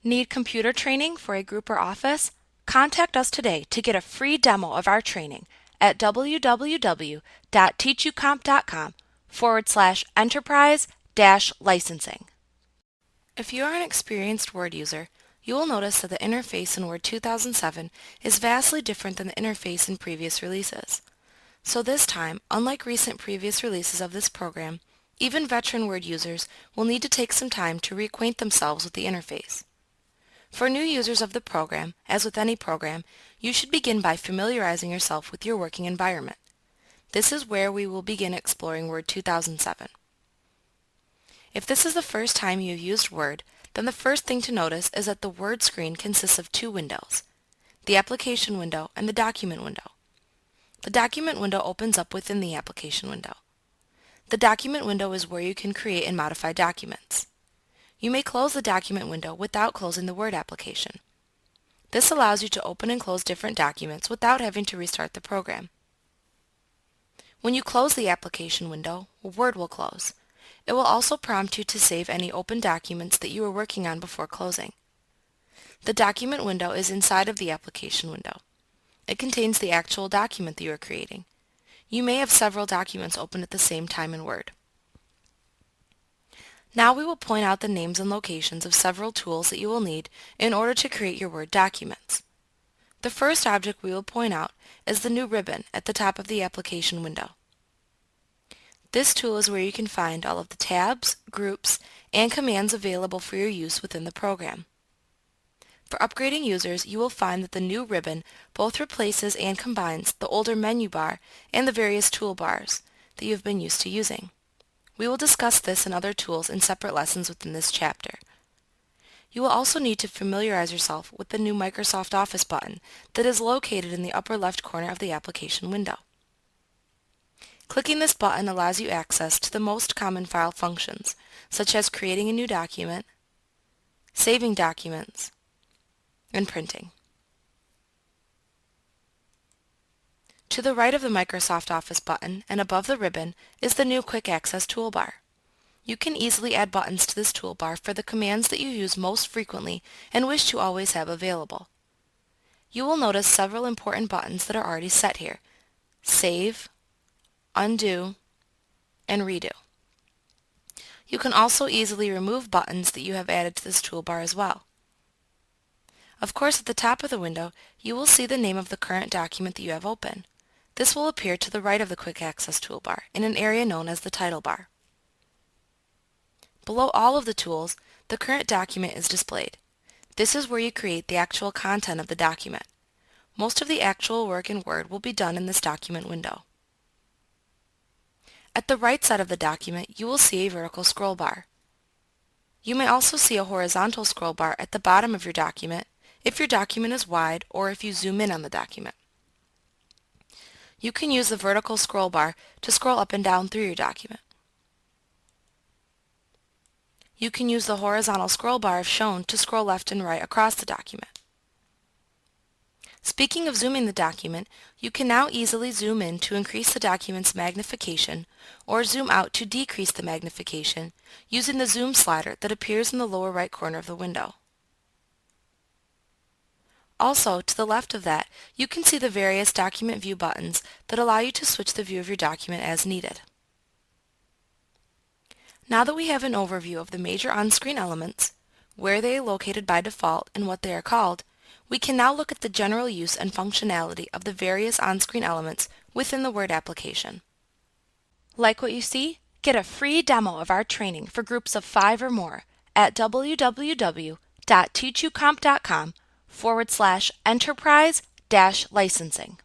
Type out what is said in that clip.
Need computer training for a group or office? Contact us today to get a free demo of our training at www.teachucomp.com/enterprise-licensing. If you are an experienced Word user, you will notice that the interface in Word 2007 is vastly different than the interface in previous releases. So this time, unlike recent previous releases of this program, even veteran Word users will need to take some time to reacquaint themselves with the interface. For new users of the program, as with any program, you should begin by familiarizing yourself with your working environment. This is where we will begin exploring Word 2007. If this is the first time you have used Word, then the first thing to notice is that the Word screen consists of two windows, the application window and the document window. The document window opens up within the application window. The document window is where you can create and modify documents. You may close the document window without closing the Word application. This allows you to open and close different documents without having to restart the program. When you close the application window, Word will close. It will also prompt you to save any open documents that you were working on before closing. The document window is inside of the application window. It contains the actual document that you are creating. You may have several documents open at the same time in Word. Now we will point out the names and locations of several tools that you will need in order to create your Word documents. The first object we will point out is the new ribbon at the top of the application window. This tool is where you can find all of the tabs, groups, and commands available for your use within the program. For upgrading users, you will find that the new ribbon both replaces and combines the older menu bar and the various toolbars that you have been used to using. We will discuss this and other tools in separate lessons within this chapter. You will also need to familiarize yourself with the new Microsoft Office button that is located in the upper left corner of the application window. Clicking this button allows you access to the most common file functions, such as creating a new document, saving documents, and printing. To the right of the Microsoft Office button and above the ribbon is the new Quick Access toolbar. You can easily add buttons to this toolbar for the commands that you use most frequently and wish to always have available. You will notice several important buttons that are already set here: Save, Undo, and Redo. You can also easily remove buttons that you have added to this toolbar as well. Of course, at the top of the window, you will see the name of the current document that you have open. This will appear to the right of the Quick Access toolbar in an area known as the title bar. Below all of the tools, the current document is displayed. This is where you create the actual content of the document. Most of the actual work in Word will be done in this document window. At the right side of the document, you will see a vertical scroll bar. You may also see a horizontal scroll bar at the bottom of your document if your document is wide or if you zoom in on the document. You can use the vertical scroll bar to scroll up and down through your document. You can use the horizontal scroll bar if shown to scroll left and right across the document. Speaking of zooming the document, you can now easily zoom in to increase the document's magnification or zoom out to decrease the magnification using the zoom slider that appears in the lower right corner of the window. Also, to the left of that, you can see the various document view buttons that allow you to switch the view of your document as needed. Now that we have an overview of the major on-screen elements, where they are located by default, and what they are called, we can now look at the general use and functionality of the various on-screen elements within the Word application. Like what you see? Get a free demo of our training for groups of 5 or more at www.teachucomp.com/enterprise-licensing.